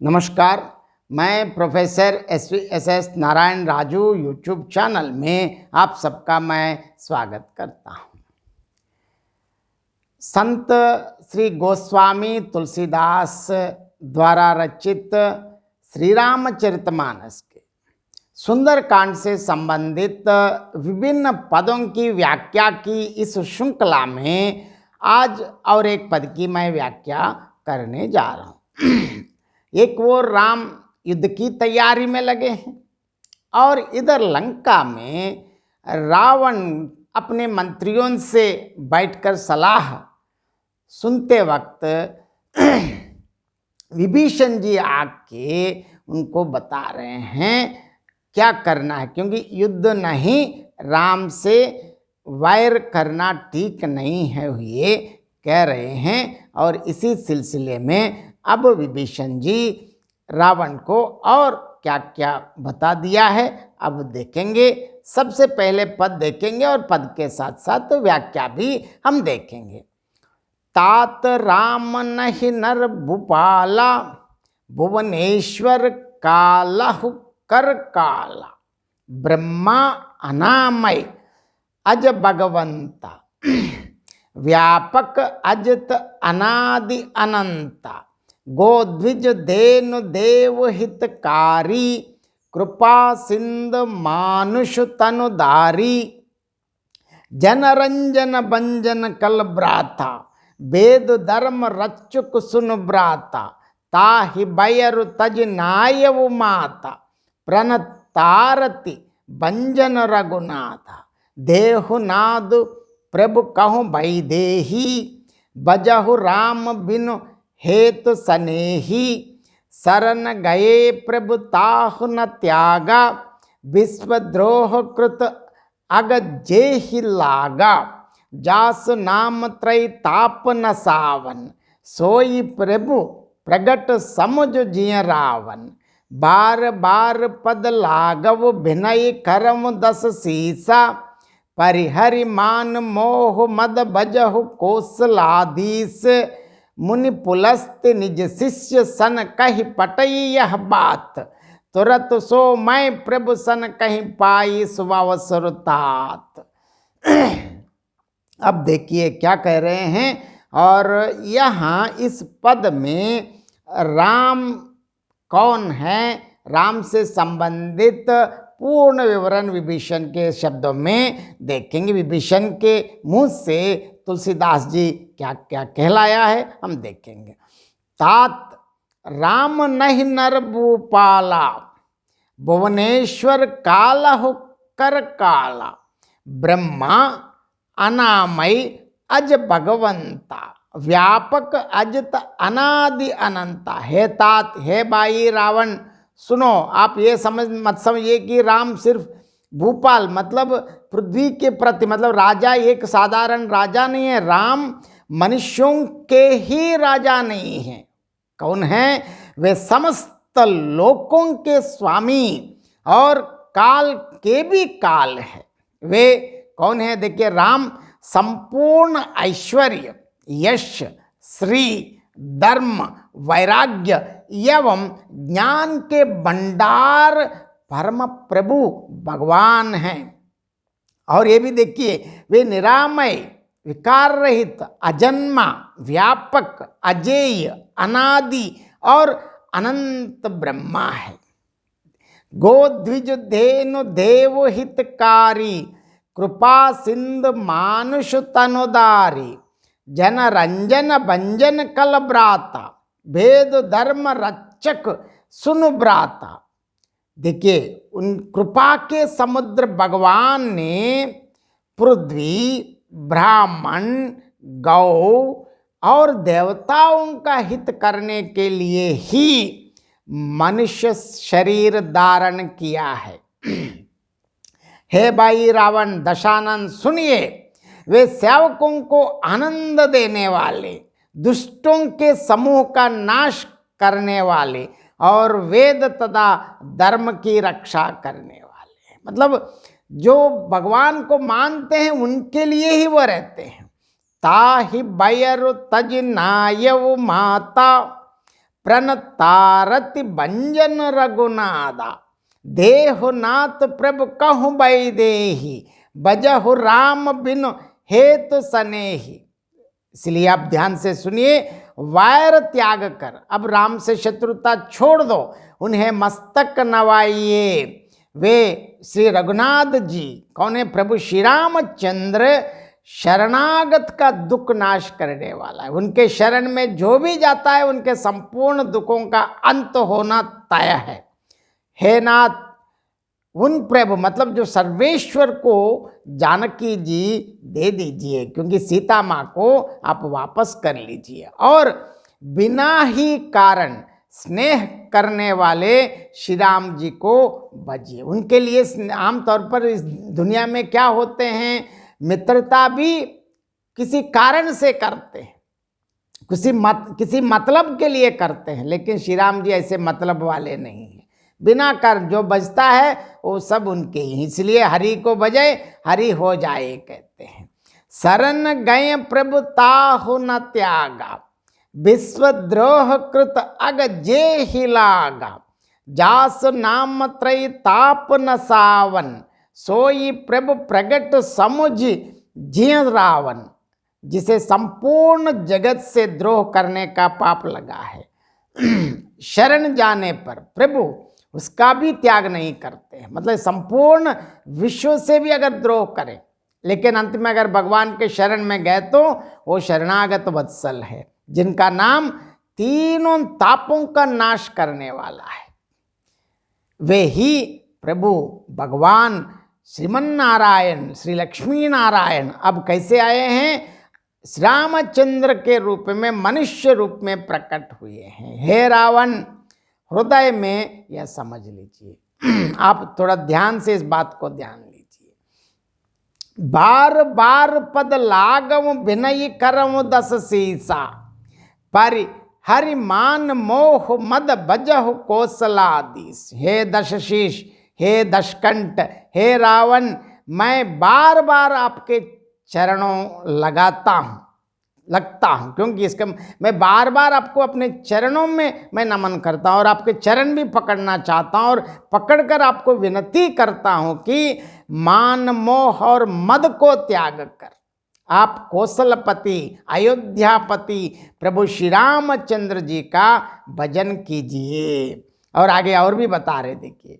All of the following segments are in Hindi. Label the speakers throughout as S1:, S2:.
S1: नमस्कार। मैं professor S Narayan Raju YouTube channel में आप सबका मैं स्वागत करता हूँ। संत श्री गोस्वामी तुलसीदास द्वारा रचित श्री रामचरितमानस के सुंदरकांड से संबंधित विभिन्न पदों की व्याख्या की इस श्रृंखला में आज और एक पद की मैं व्याख्या करने जा रहा हूँ। एक वो राम युद्ध की तैयारी में लगे हैं और इधर लंका में रावण अपने मंत्रियों से बैठकर सलाह सुनते वक्त विभीषण जी आके उनको बता रहे हैं क्या करना है, क्योंकि युद्ध नहीं, राम से वैर करना ठीक नहीं है, ये कह रहे हैं। और इसी सिलसिले में अब विभीषण जी रावण को और क्या क्या बता दिया है अब देखेंगे। सबसे पहले पद देखेंगे और पद के साथ साथ व्याख्या भी हम देखेंगे। तात राम नहीं नर भूपाला, भुवनेश्वर कालहु कर काला, ब्रह्मा अनामय अज भगवंता, व्यापक अजित अनादि अनंता, गोद्विज धेनु देव हितकारी, कृपा सिंध मानुष तनुधारी, जनरंजन भंजन कल ब्राता, वेद धर्म रच्चुक सुन ब्राता, ताहि बयरु तज नायव माता, प्रणतारति भंजन रघुनाथा, देहुनादु प्रभु कहु वैदेही, बजहु राम बिनु हेतु सनेही, शरण गए प्रभु ताहु न त्यागा, विश्वद्रोह कृत अग जेहि लागा, जासु नाम त्रय ताप न सावन, सोई प्रभु प्रगट समुझ जिय रावण, बार बार पद लागव भिनय करम दस सीसा, परिहरि मान मोह मद भजहु कौशलाधीश, मुनि पुलस्त निज शिष्य सन कहि पटई यह बात, तुरत सो मैं प्रभु सन कहीं पाई सुअवसर तात। अब देखिए क्या कह रहे हैं। और यहाँ इस पद में राम कौन है, राम से संबंधित पूर्ण विवरण विभीषण के शब्दों में देखेंगे। विभीषण के मुंह से तुलसीदास जी क्या क्या कहलाया है हम देखेंगे। तात राम नहीं नर भूपाला, भुवनेश्वर कालहु कर काला, ब्रह्मा अनामय अज भगवंता, व्यापक अजित अनादि अनंता। हे तात, हे भाई रावण, सुनो। आप ये मत समझिए कि राम सिर्फ भूपाल मतलब पृथ्वी के प्रति, मतलब राजा एक साधारण राजा नहीं है। राम मनुष्यों के ही राजा नहीं है। कौन है वे? समस्त लोकों के स्वामी और काल के भी काल है। वे कौन है? देखिए, राम संपूर्ण ऐश्वर्य, यश, श्री, धर्म, वैराग्य एवं ज्ञान के भंडार परम प्रभु भगवान हैं। और ये भी देखिए, वे निरामय, विकार रहित, अजन्मा, व्यापक, अजेय, अनादि और अनंत ब्रह्मा है। गोद्विज धेनु देव हितकारी, कृपा सिंध मानुष तनुदारी, जन रंजन भंजन कल ब्राता, भेद धर्म रक्षक सुनु ब्राता। देखिए, उन कृपा के समुद्र भगवान ने पृथ्वी, ब्राह्मण, गौ और देवताओं का हित करने के लिए ही मनुष्य शरीर धारण किया है। हे भाई रावण, दशानन, सुनिए। वे सेवकों को आनंद देने वाले, दुष्टों के समूह का नाश करने वाले और वेद तथा धर्म की रक्षा करने वाले हैं। मतलब जो भगवान को मानते हैं उनके लिए ही वो रहते हैं। ताहि बयरु तज नायव माता, प्रणतारति भंजन रघुनादा, देहुनाथ प्रभु कहूँ बैदेही, बजहु राम बिनु हेतु सनेही। इसलिए आप ध्यान से सुनिए, वैर त्याग कर अब राम से शत्रुता छोड़ दो, उन्हें मस्तक नवाइए। वे श्री रघुनाथ जी कौन है? प्रभु श्री रामचंद्र शरणागत का दुख नाश करने वाला है। उनके शरण में जो भी जाता है उनके संपूर्ण दुखों का अंत होना तय है। हे नाथ, उन प्रभु मतलब जो सर्वेश्वर को जानकी जी दे दीजिए, क्योंकि सीता माँ को आप वापस कर लीजिए, और बिना ही कारण स्नेह करने वाले श्री राम जी को भजिए। उनके लिए आमतौर पर इस दुनिया में क्या होते हैं, मित्रता भी किसी कारण से करते हैं, किसी मतलब के लिए करते हैं, लेकिन श्री राम जी ऐसे मतलब वाले नहीं हैं। बिना कारण जो बजता है वो सब उनके ही, इसलिए हरि को बजाए हरि हो जाए कहते हैं। शरण गए प्रभु ताहु न त्यागा, विश्वद्रोह कृत अग जे ही लागा, जास नाम त्रय ताप न सावन, सोई प्रभु प्रगट समुझ जिय रावण। जिसे संपूर्ण जगत से द्रोह करने का पाप लगा है, शरण जाने पर प्रभु उसका भी त्याग नहीं करते हैं। मतलब संपूर्ण विश्व से भी अगर द्रोह करें, लेकिन अंत में अगर भगवान के शरण में गए तो वो शरणागत वत्सल है, जिनका नाम तीनों तापों का नाश करने वाला है। वे ही प्रभु भगवान श्रीमन नारायण श्री लक्ष्मी नारायण अब कैसे आए हैं? श्री रामचंद्र के रूप में मनुष्य रूप में प्रकट हुए हैं। हे रावण, हृदय में यह समझ लीजिए, आप थोड़ा ध्यान से इस बात को ध्यान लीजिए। बार बार पद लागम विनय करम दस सीसा, पर हरि मान मोह मद बजहु कौशलादीस। हे दशशीष, हे दशकंठ, हे रावण, मैं बार बार आपके चरणों लगता हूँ, क्योंकि इसका मैं बार बार आपको अपने चरणों में मैं नमन करता हूँ और आपके चरण भी पकड़ना चाहता हूँ, और पकड़कर आपको विनती करता हूँ कि मान मोह और मद को त्याग कर आप कौशलपति अयोध्यापति प्रभु श्री रामचंद्र जी का भजन कीजिए। और आगे और भी बता रहे, देखिए,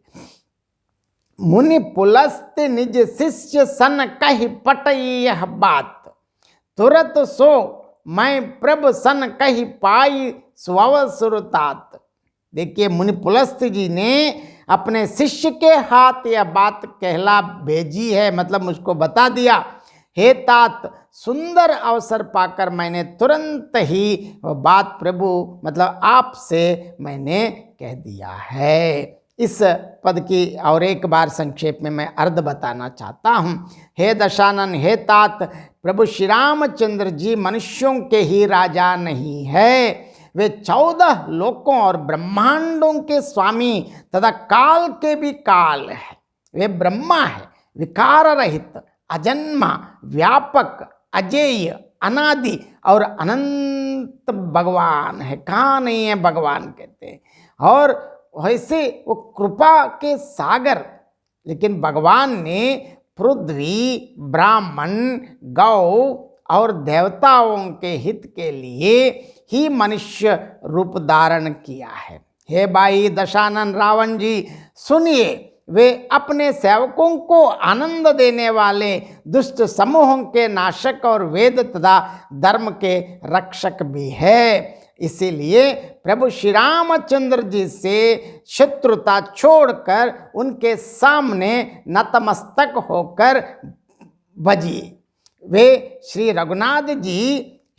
S1: मुनि पुलस्त निज शिष्य सन कहि पटई यह बात, तुरत सो मैं प्रभु सन कहि पाई स्वसुरतात। देखिए, मुनि पुलस्त जी ने अपने शिष्य के हाथ यह बात कहला भेजी है, मतलब मुझको बता दिया। हे तात, सुंदर अवसर पाकर मैंने तुरंत ही वह बात प्रभु मतलब आपसे मैंने कह दिया है। इस पद की और एक बार संक्षेप में मैं अर्थ बताना चाहता हूँ। हे दशानन, हे तात, प्रभु श्री रामचंद्र जी मनुष्यों के ही राजा नहीं है, वे 14 लोकों और ब्रह्मांडों के स्वामी तथा काल के भी काल है। वे ब्रह्मा है, विकार रहित, अजन्मा, व्यापक, अजेय, अनादि और अनंत भगवान है। कहाँ नहीं है भगवान कहते हैं। और वैसे वो कृपा के सागर, लेकिन भगवान ने पृथ्वी, ब्राह्मण, गौ और देवताओं के हित के लिए ही मनुष्य रूप धारण किया है। हे भाई दशानन रावण जी, सुनिए, वे अपने सेवकों को आनंद देने वाले दुष्ट समूहों के नाशक और वेद तथा धर्म के रक्षक भी है। इसीलिए प्रभु श्री रामचंद्र जी से शत्रुता छोड़कर उनके सामने नतमस्तक होकर भजिए। वे श्री रघुनाथ जी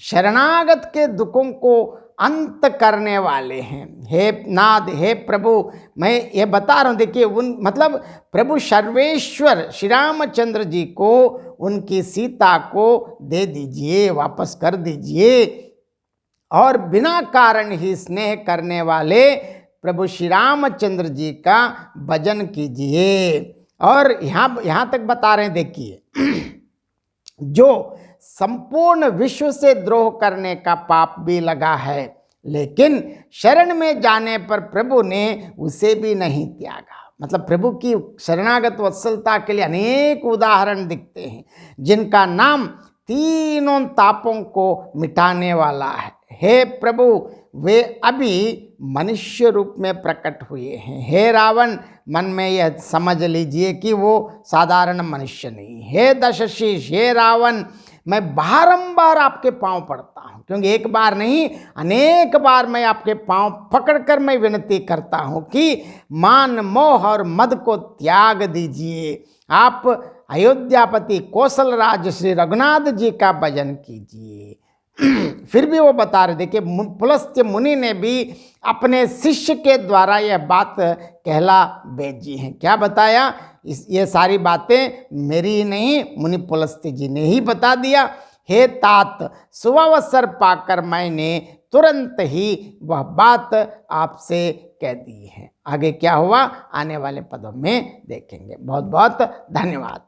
S1: शरणागत के दुखों को अंत करने वाले हैं। हे नाथ, हे प्रभु, मैं ये बता रहा हूँ, देखिए मतलब प्रभु सर्वेश्वर श्री रामचंद्र जी को उनकी सीता को दे दीजिए, वापस कर दीजिए, और बिना कारण ही स्नेह करने वाले प्रभु श्री रामचंद्र जी का भजन कीजिए। और यहाँ तक बता रहे हैं, देखिए, जो संपूर्ण विश्व से द्रोह करने का पाप भी लगा है, लेकिन शरण में जाने पर प्रभु ने उसे भी नहीं त्यागा। मतलब प्रभु की शरणागत वत्सलता के लिए अनेक उदाहरण दिखते हैं, जिनका नाम तीनों तापों को मिटाने वाला है। हे प्रभु, वे अभी मनुष्य रूप में प्रकट हुए हैं। हे रावण, मन में यह समझ लीजिए कि वो साधारण मनुष्य नहीं। हे दशशीष, हे रावण, मैं बारंबार आपके पांव पड़ता हूँ, क्योंकि एक बार नहीं अनेक बार मैं आपके पांव पकड़कर मैं विनती करता हूँ कि मान, मोह और मद को त्याग दीजिए। आप अयोध्यापति कौशल राज श्री रघुनाथ जी का भजन कीजिए। फिर भी वो बता रहे, देखिए पुलस्त्य मुनि ने भी अपने शिष्य के द्वारा यह बात कहला भेजी है। क्या बताया? ये सारी बातें मेरी ही नहीं, मुनि पुलस्त्य जी ने ही बता दिया। हे तात, सुअवसर पाकर मैंने तुरंत ही वह बात आपसे कह दी है। आगे क्या हुआ आने वाले पदों में देखेंगे। बहुत बहुत धन्यवाद।